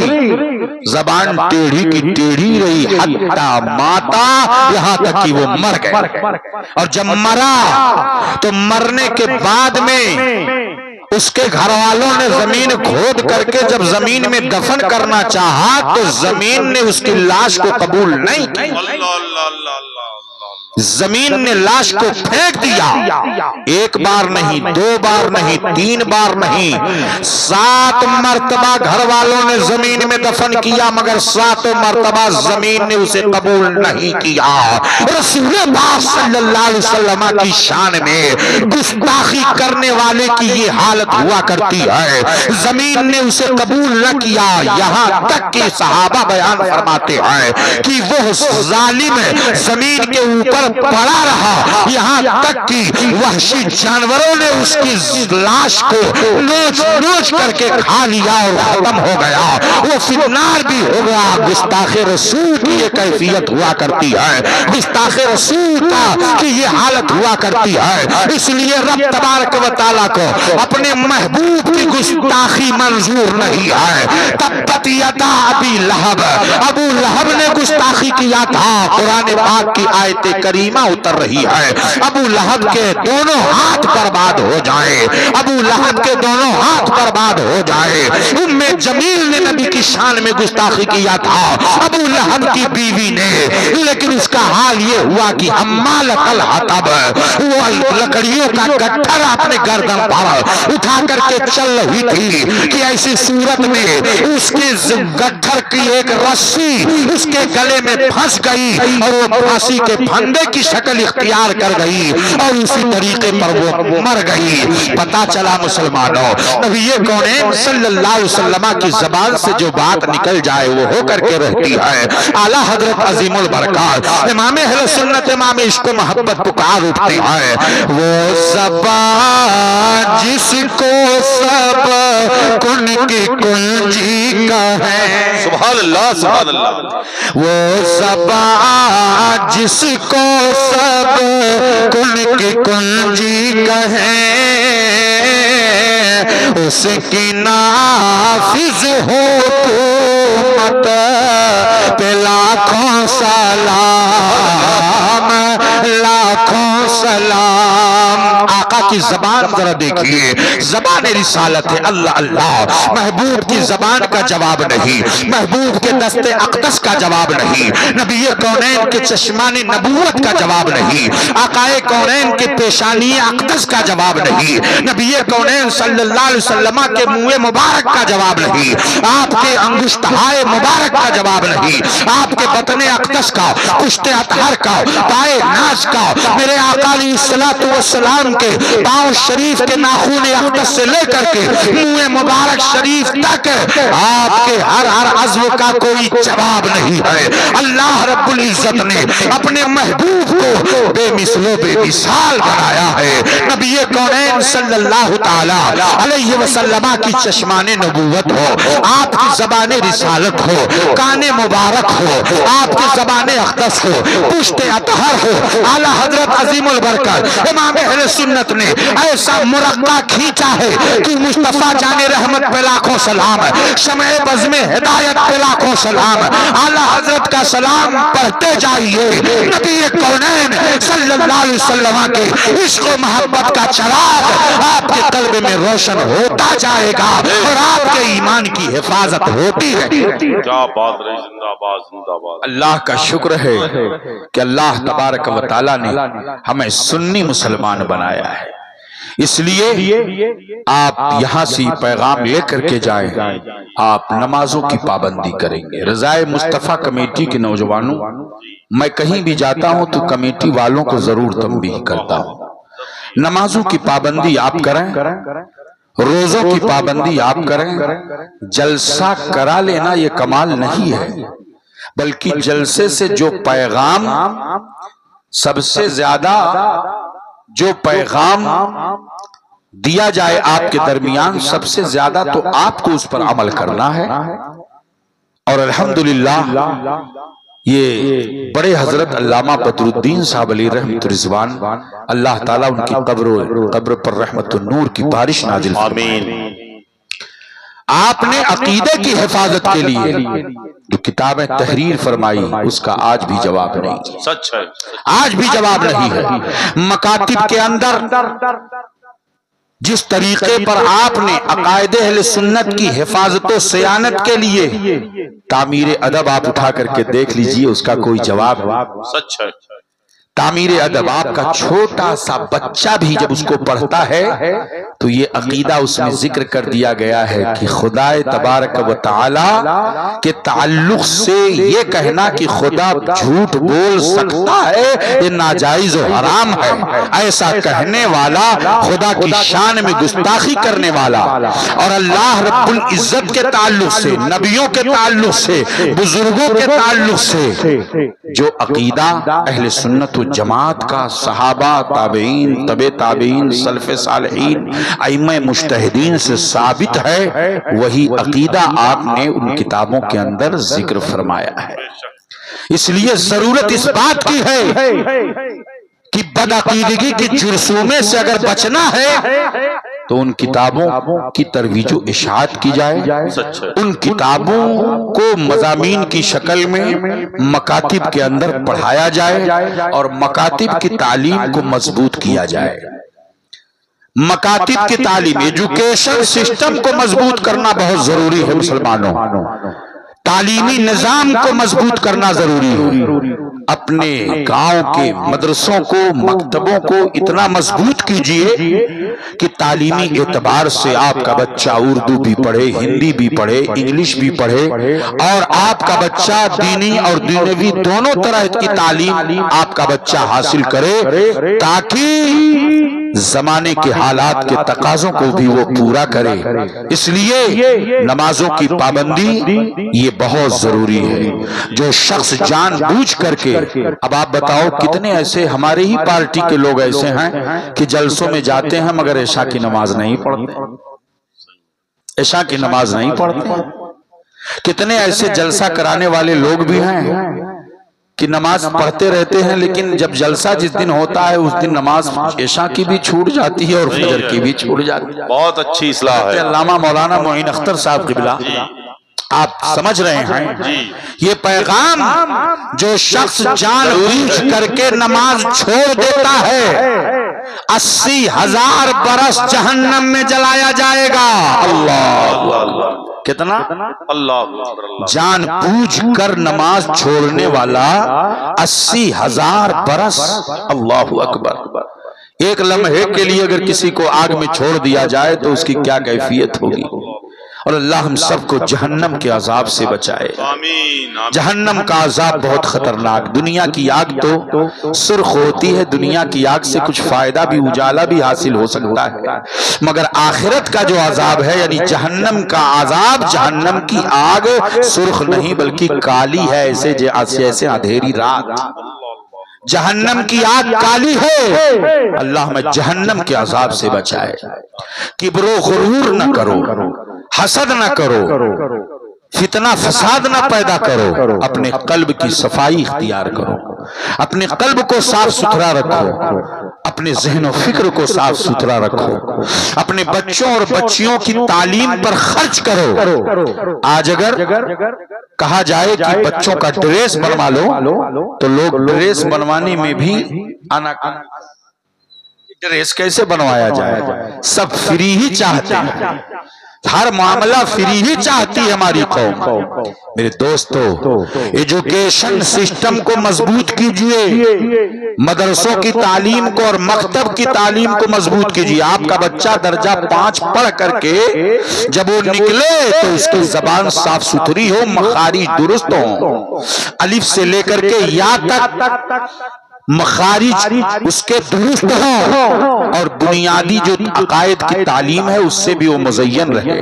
زبان ٹیڑھی کی ٹیڑھی رہی، حتی ماتا، یہاں تک کہ وہ مر گئے، اور جب مرا تو مرنے کے بعد میں اس کے گھر والوں نے زمین کھود کر کے جب زمین میں دفن کرنا چاہا تو زمین نے اس کی لاش کو قبول نہیں کی، زمین نے لاش کو پھینک دیا، ایک بار نہیں، دو بار نہیں، تین بار نہیں، 7 مرتبہ گھر والوں نے زمین میں دفن کیا مگر 7 مرتبہ زمین نے اسے قبول نہیں کیا۔ رسول پاک صلی اللہ علیہ وسلم کی شان میں گستاخی کرنے والے کی یہ حالت ہوا کرتی ہے، زمین نے اسے قبول نہ کیا، یہاں تک کہ صحابہ بیان فرماتے ہیں کہ وہ ظالم زمین کے اوپر پڑا رہا، یہاں تک کہ وحشی جانوروں نے اس کی لاش کو نوچ نوچ کر کے کھا لیا اور ختم ہو گیا، وہ فنار بھی ہو گیا۔ گستاخ رسول کی یہ کیفیت ہوا کرتی ہے، گستاخ رسول کی یہ حالت ہوا کرتی ہے، اس لیے رب تبارک و تعالیٰ کو اپنے محبوب کی گستاخی منظور نہیں ہے۔ تبت یدا ابی لہب، ابو لہب نے گستاخی کیا تھا، قرآن پاک کی آیت کریمہ اتر رہی ہے، ابو لہب کے دونوں ہاتھ برباد ہو جائیں، ابو لہب کے دونوں ہاتھ برباد ہو جائیں۔ ام جمیل نے نبی کی شان میں گستاخی کیا تھا، ابو لہب کی بیوی نے، لیکن اس کا حال یہ ہوا کہ حمالۃ الحطب، وہ لکڑیوں کا گٹھر اپنے گردن پر اٹھا کر کے چل رہی تھی کہ ایسی صورت میں اس کے گٹھر کی ایک رسی اس کے گلے میں پھنس گئی اور وہ پھانسی کے پھندے کی شکل اختیار کر گئی اور اسی طریقے پر وہ مر گئی۔ پتا چلا مسلمانوں، نبی کونین صلی اللہ علیہ وسلم کی زبان سے جو بات نکل جائے وہ ہو کر کے رہتی ہے۔ اعلیٰ حضرت عظیم البرکات امام اہل سنت امام عشق و محبت پکار اٹھتے ہیں، وہ زبان جس کو سب کن کی کنجی کا ہے، سبحان اللہ سبحان اللہ، وہ زبان جس کو سب کن کی کنجی کہیں، اس کی نافذ حکومت پہ لاکھوں سلام، لاکھوں سلام۔ آقا کی زبان ذرا دیکھیے، زبان رسالت ہے، اللہ اللہ۔ محبوب کی زبان کا جواب نہیں، محبوب کے دست اقدس کا جواب نہیں، نبی کونین کے چشمان نبوت کا جواب نہیں، آقا کونین کے پیشانی اقدس کا جواب نہیں، نبی کونین صلی اللہ علیہ وسلم کے منہ مبارک کا جواب نہیں، آپ کے انگشتہائے مبارک کا جواب نہیں، آپ کے بطن اقدس کا، پشت اطہر کا، پائے ناز کا، میرے آقا علیہ السلام کے پاؤں شریف کے ناخون اقدس سے لے کر کے منہ مبارک شریف تک آپ کے ہر عضو کا کوئی جواب نہیں ہے۔ اللہ رب العزت نے اپنے محبوب کو بے مثل و بے مثال بنایا ہے۔ نبی کونین صلی اللہ تعالی علیہ وسلم کی چشمان نبوت ہو، آپ کی زبان رسالت ہو، کان مبارک ہو، آپ کی زبان اقدس ہو، پشت اطہر ہو، اعلیٰ حضرت عظیم البرکت امام اہل سنت نے ایسا مرقع کھینچا ہے کہ مصطفیٰ جان رحمت پہ لاکھوں سلام، شمع بزم ہدایت پہ لاکھوں سلام، اعلیٰ حضرت کا سلام پڑھتے جائیے۔ نبی کونین صلی اللہ علیہ وسلم کے عشق و محبت کا چراغ آپ کے قلب میں روشن ہوتا جائے گا اور آپ کے ایمان کی حفاظت ہوتی ہے۔ کیا بات رہی، زندہ باد زندہ باد۔ اللہ کا شکر ہے کہ اللہ تبارک و تعالیٰ نے ہمیں سنی مسلمان بنایا ہے، اس لیے آپ یہاں سے پیغام لے کر کے جائیں، آپ نمازوں کی پابندی کریں گے۔ رضائے مصطفیٰ کمیٹی کے نوجوانوں، میں کہیں بھی جاتا ہوں تو کمیٹی والوں کو ضرور تنبیہ کرتا ہوں، نمازوں کی پابندی آپ کریں، روزوں کی پابندی آپ کریں۔ جلسہ کرا لینا یہ کمال نہیں ہے، بلکہ جلسے سے جو پیغام سب سے زیادہ جو پیغام دیا جائے آپ کے درمیان، سب سے زیادہ تو آپ کو اس پر عمل کرنا ہے۔ اور الحمدللہ یہ بڑے حضرت علامہ بدر الدین صاحب علیہ رحمت رضوان، اللہ تعالیٰ ان کی قبر پر رحمت النور کی بارش نازل فرمائے۔ آپ نے عقیدے کی حفاظت کے لیے جو کتابیں تحریر فرمائی، اس کا آج بھی جواب نہیں، سچ ہے، آج بھی جواب نہیں ہے۔ مکاتب کے اندر جس طریقے پر آپ نے عقائد اہل سنت کی حفاظت و صیانت کے لیے تعمیر ادب آپ اٹھا کر کے دیکھ لیجئے، اس کا کوئی جواب سچ ہے۔ تعمیر ادب آپ کا چھوٹا سا بچہ بھی جب اس کو پڑھتا ہے تو یہ عقیدہ اس میں ذکر کر دیا گیا ہے کہ خدا تبارک و تعالی کے تعلق سے یہ کہنا کہ خدا جھوٹ بول سکتا ہے یہ ناجائز و حرام ہے، ایسا کہنے والا خدا کی شان میں گستاخی کرنے والا، اور اللہ رب العزت کے تعلق سے، نبیوں کے تعلق سے، بزرگوں کے تعلق سے جو عقیدہ اہل سنت جماعت کا، صحابہ، تابعین، تبع تابعین، سلف صالحین، ائمہ مجتہدین سے ثابت ہے، وہی عقیدہ آپ نے ان کتابوں کے اندر ذکر فرمایا ہے۔ اس لیے ضرورت اس بات کی ہے کہ بدعقیدگی کی جرثومے سے اگر بچنا ہے تو ان کتابوں کی ترویج و اشاعت کی جائے، ان کتابوں کو مضامین کی شکل میں مکاتب کے اندر پڑھایا جائے اور مکاتب کی تعلیم کو مضبوط کیا جائے۔ مکاتب کی تعلیم، ایجوکیشن سسٹم کو مضبوط کرنا بہت ضروری ہے مسلمانوں، تعلیمی نظام کو مضبوط کرنا ضروری ہے۔ اپنے گاؤں کے مدرسوں کو، مکتبوں کو اتنا مضبوط کیجئے کہ تعلیمی اعتبار سے آپ کا بچہ اردو بھی پڑھے، ہندی بھی پڑھے، انگلش بھی پڑھے، اور آپ کا بچہ دینی اور دنیوی دونوں طرح کی تعلیم آپ کا بچہ حاصل کرے، تاکہ زمانے کے حالات کے تقاضوں کو بھی وہ پورا کرے۔ اس لیے نمازوں کی پابندی یہ بہت ضروری ہے۔ جو شخص جان بوجھ کر کے، اب آپ بتاؤ کتنے ایسے ہمارے ہی پارٹی کے لوگ ایسے ہیں کہ جلسوں میں جاتے ہیں مگر عشاء کی نماز نہیں پڑھتے، عشاء کی نماز نہیں پڑھتے۔ کتنے ایسے جلسہ کرانے والے لوگ بھی ہیں کہ نماز پڑھتے رہتے ہیں لیکن جب جلسہ جس دن ہوتا ہے اس دن نماز عشاء کی بھی چھوٹ جاتی ہے اور فجر کی بھی چھوٹ جاتی ہے. بہت اچھی اصلاح ہے. علامہ مولانا معین اختر صاحب قبلہ آپ سمجھ رہے ہیں یہ پیغام جو شخص جان بوجھ کر کے نماز چھوڑ دیتا ہے 80,000 برس جہنم میں جلایا جائے گا. اللہ کتنا اللہ جان بوجھ کر نماز چھوڑنے والا 80,000 برس. اللہ اکبر. ایک لمحے کے لیے اگر کسی کو آگ میں چھوڑ دیا جائے تو اس کی کیا کیفیت ہوگی. اور اللہ ہم سب کو جہنم کے عذاب سے بچائے. آمین. جہنم کا عذاب بہت خطرناک. دنیا کی آگ تو سرخ ہوتی ہے, دنیا کی آگ سے کچھ فائدہ بھی اجالا بھی حاصل ہو سکتا ہے, مگر آخرت کا جو عذاب ہے یعنی جہنم کا عذاب, جہنم کی آگ سرخ نہیں بلکہ کالی ہے, ایسے اندھیری رات. جہنم کی آگ کالی ہے. اللہ ہمیں جہنم کے عذاب سے بچائے. کبر و غرور نہ کرو, حسد نہ کرو, فتنہ فساد نہ پیدا کرو, اپنے قلب کی صفائی اختیار کرو, اپنے قلب کو صاف ستھرا رکھو, اپنے ذہن و فکر کو صاف ستھرا رکھو, اپنے بچوں اور بچیوں کی تعلیم پر خرچ کرو. آج اگر کہا جائے کہ بچوں کا ڈریس بنوا لو تو لوگ ڈریس بنوانے میں بھی ڈریس کیسے بنوایا جائے, سب فری ہی چاہتے ہیں, ہر معاملہ فری ہی چاہتی ہے ہماری قوم. میرے دوستو ایجوکیشن سسٹم کو مضبوط کیجئے, مدرسوں کی تعلیم کو اور مکتب کی تعلیم کو مضبوط کیجئے. آپ کا بچہ درجہ 5 پڑھ کر کے جب وہ نکلے تو اس کی زبان صاف ستھری ہو, مخارج درست ہوں, الف سے لے کر کے یا تک مخارج اس کے درست ہوں, اور بنیادی جو عقائد کی تعلیم ہے اس سے بھی وہ مزین رہے.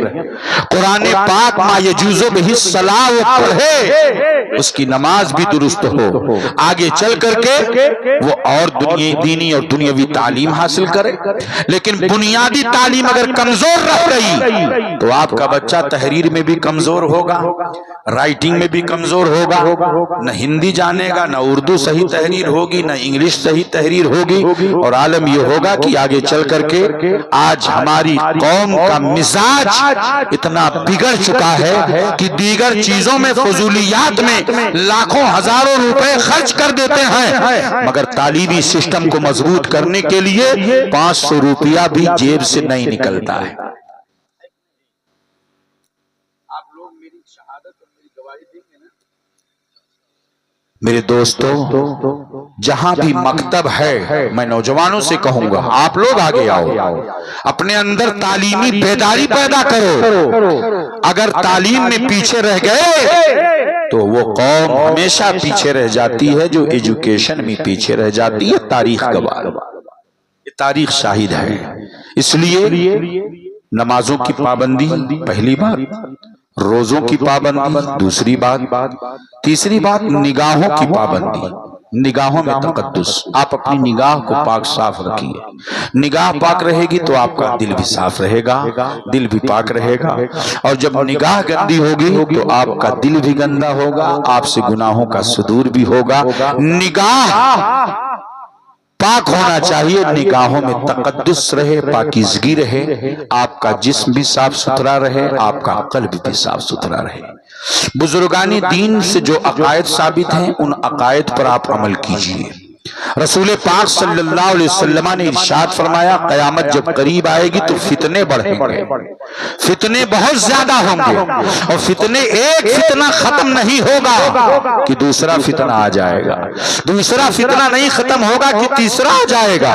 قرآن پاک ما یجوز بہ الصلاۃ پڑھے, اس کی نماز بھی درست ہو, آگے چل کر کے وہ اور دینی اور دنیاوی تعلیم حاصل کرے. لیکن بنیادی تعلیم اگر کمزور رہ گئی تو آپ کا بچہ تحریر میں بھی کمزور ہوگا, رائٹنگ میں بھی کمزور ہوگا, نہ ہندی جانے گا, نہ اردو صحیح تحریر ہوگی, نہ انگلش صحیح تحریر ہوگی. اور عالم یہ ہوگا کہ آگے چل کر کے آج ہماری قوم کا مزاج اتنا بگڑ چکا ہے کہ دیگر چیزوں میں فضولیات میں لاکھوں ہزاروں روپے خرچ کر دیتے ہیں, مگر تعلیمی سسٹم کو مضبوط کرنے کے لیے 500 روپیہ بھی جیب سے نہیں نکلتا ہے. میرے دوستو جہاں بھی مکتب ہے, میں نوجوانوں سے کہوں گا آپ لوگ آگے آؤ, اپنے اندر تعلیمی بیداری پیدا کرو. اگر تعلیم میں پیچھے رہ گئے تو وہ قوم ہمیشہ پیچھے رہ جاتی ہے جو ایجوکیشن میں پیچھے رہ جاتی ہے. تاریخ گواہ, یہ تاریخ شاہد ہے. اس لیے نمازوں کی پابندی پہلی بات, روزوں کی پابندی دوسری بات, تیسری بات نگاہوں کی پابندی, نگاہوں میں تقدس. آپ اپنی نگاہ کو پاک صاف رکھیے, نگاہ پاک رہے گی تو آپ کا دل بھی صاف رہے گا, دل بھی پاک رہے گا. اور جب نگاہ گندی ہوگی تو آپ کا دل بھی گندا ہوگا, آپ سے گناہوں کا صدور بھی ہوگا. نگاہ پاک ہونا چاہیے, نگاہوں میں تقدس رہے, پاکیزگی رہے, آپ کا جسم بھی صاف ستھرا رہے, آپ کا قلب بھی صاف ستھرا رہے. بزرگان دین سے جو عقائد ثابت ہیں ان عقائد پر آپ عمل کیجئے. رسول پاک صلی اللہ علیہ وسلم نے ارشاد فرمایا قیامت جب قریب آئے گی تو فتنے بڑھیں گے, فتنے بہت زیادہ ہوں گے, اور فتنے ایک فتنہ ختم نہیں ہوگا کہ دوسرا فتنہ آ جائے گا, دوسرا فتنہ نہیں ختم ہوگا کہ تیسرا آ جائے گا.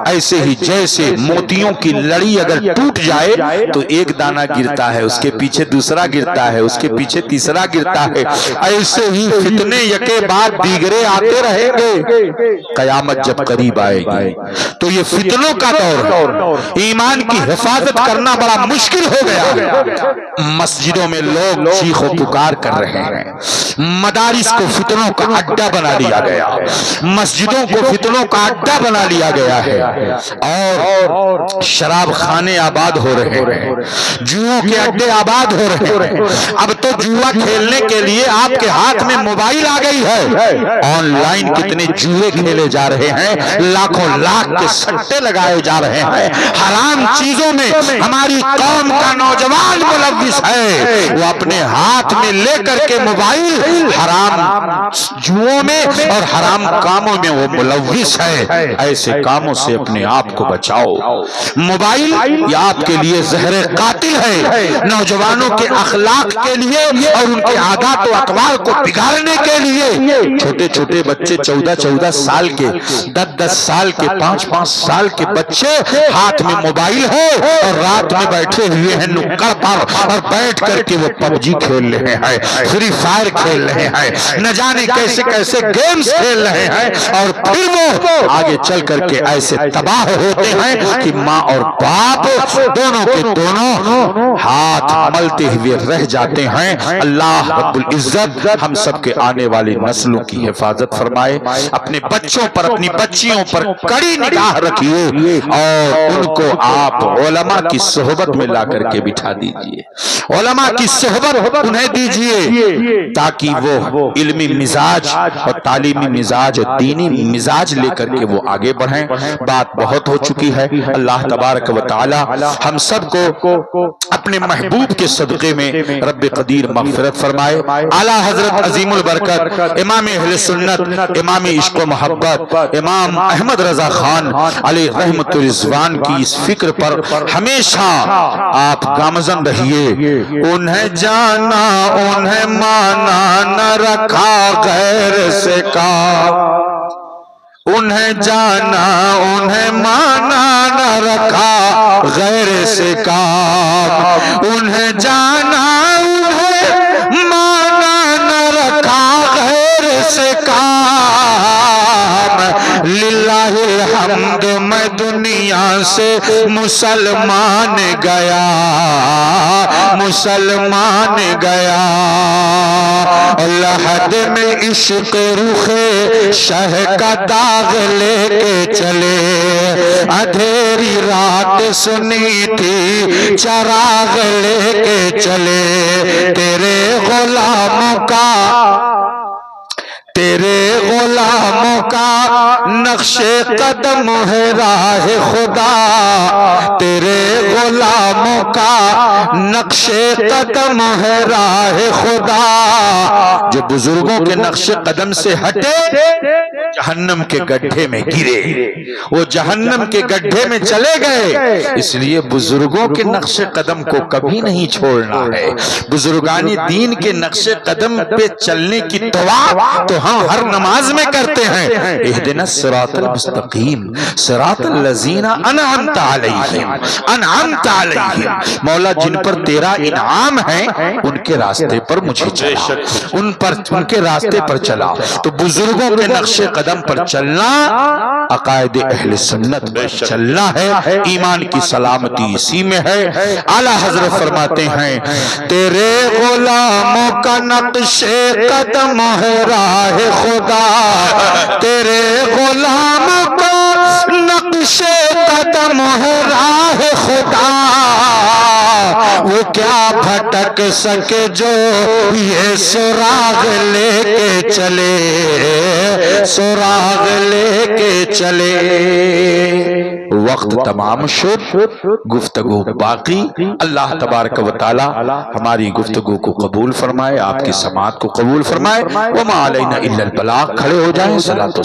ایسے ہی جیسے موتیوں کی لڑی اگر ٹوٹ جائے تو ایک دانہ گرتا ہے, اس کے پیچھے دوسرا گرتا ہے, اس کے پیچھے تیسرا گرتا ہے, ایسے ہی فتنے یکے بعد دیگرے آتے رہیں گے. قیامت جب قریب آئے گی تو یہ فتنوں کا دور، ایمان کی حفاظت کرنا بڑا مشکل ہو گیا۔ مسجدوں میں لوگ چیخ و پکار کر رہے ہیں، مدارس کو فتنوں کا اڈا بنا لیا گیا، مسجدوں کو فتنوں کا اڈا بنا لیا گیا ہے، اور شراب خانے آباد ہو رہے ہیں، جوؤں کے اڈے آباد ہو رہے ہیں۔ اب تو جوا کھیلنے کے لیے آپ کے ہاتھ میں موبائل آ گئی ہے، آن لائن کتنے جوئے کھیلے جا رہے ہیں، لاکھوں لاکھ کے سٹے لگائے جا رہے ہیں، حرام چیزوں میں ہماری قوم کا نوجوان ملوث ہے، وہ اپنے ہاتھ میں لے کر کے موبائل حرام جوؤں میں اور حرام کاموں میں وہ ملوث ہے۔ ایسے کاموں سے اپنے آپ کو بچاؤ۔ موبائل یہ آپ کے لیے زہر قاتل ہے، نوجوانوں کے اخلاق کے لیے اور ان کے عادات و اقوال کو بگاڑنے کے لیے۔ چھوٹے چھوٹے بچے 14 سال کے، 10 سال کے، 5 سال کے بچے ہاتھ میں موبائل ہے اور رات میں بیٹھے ہوئے ہیں نکڑ پر اور بیٹھ کر کے وہ پب جی کھیل رہے ہیں، فری فائر کھیل رہے ہیں، نہ جانے کیسے کیسے گیمز کھیل رہے ہیں، اور پھر وہ آگے چل کر کے ایسے تباہ ہوتے ہیں کہ ماں اور باپ دونوں کے دونوں ہاتھ ملتے ہوئے رہ جاتے ہیں۔ اللہ رب العزت ہم سب کے آنے والی نسلوں کی حفاظت فرمائے۔ اپنے بچوں پر، اپنی بچیوں پر کڑی نگاہ رکھیے اور ان کو آپ علماء کی صحبت میں لا کر کے بٹھا دیجئے، علماء کی صحبت انہیں دیجئے تاکہ وہ علمی مزاج اور تعلیمی مزاج اور دینی مزاج لے کر کے وہ آگے بڑھیں۔ بات بہت ہو چکی ہے۔ اللہ تبارک و تعالی ہم سب کو اپنے محبوب کے صدقے میں رب قدیر مغفرت فرمائے۔ اعلیٰ حضرت عظیم البرکت امام اہل سنت، امام عشق و محبت، امام احمد رضا خان علیہ رحمت رضوان کی اس فکر پر ہمیشہ آپ گامزن رہیے۔ انہیں جانا انہیں مانا نہ رکھا غیر سے کام، انہیں جانا انہیں مانا نہ رکھا غیر سے کام، انہیں جانا انہیں مانا نہ رکھا غیر سے کام۔ للہ الحمد میں دنیا سے مسلمان گیا، مسلمان گیا، لحد میں عشق رخ شہ کا داغ لے کے چلے، اندھیری رات سنی تھی چراغ لے کے چلے، تیرے غلاموں کا، تیرے غلاموں کا نقش قدم ہے راہ خدا، تیرے غلاموں کا نقش قدم ہے راہ خدا۔ جو بزرگوں کے نقش قدم سے ہٹے جہنم کے گڈھے میں گرے، وہ جہنم کے گڈھے میں چلے گئے۔ اس لیے بزرگوں کے نقش قدم کو کبھی نہیں چھوڑنا ہے۔ بزرگانی دین کے نقش قدم پہ چلنے کی دعا تو ہم ہر نماز میں کرتے ہیں، اہدنا الصراط المستقیم صراط الذین انعمت علیہم، انعمت علیہم، مولا جن پر تیرا انعام ہے ان کے راستے پر مجھے چلا، ان کے راستے پر چلا۔ تو بزرگوں کے نقش قدم پر چلنا عقائد اہل سنت پر چلنا ہے، ایمان کی سلامتی اسی میں ہے۔ اعلیٰ حضرت فرماتے ہیں تیرے غلاموں کا نقش قدم ہے راہ خدا، تیرے غلاموں کا نقش قدم ہے راہ خدا، وہ کیا بھٹک سکے جو یہ سراغ لے کے چلے، سراغ لے کے چلے۔ وقت تمام شد، گفتگو باقی۔ اللہ تبارک و تعالی ہماری گفتگو کو قبول فرمائے، آپ کی سماعت کو قبول فرمائے۔ وما علینا الا البلاغ۔ کھڑے ہو جائیں، صلاۃ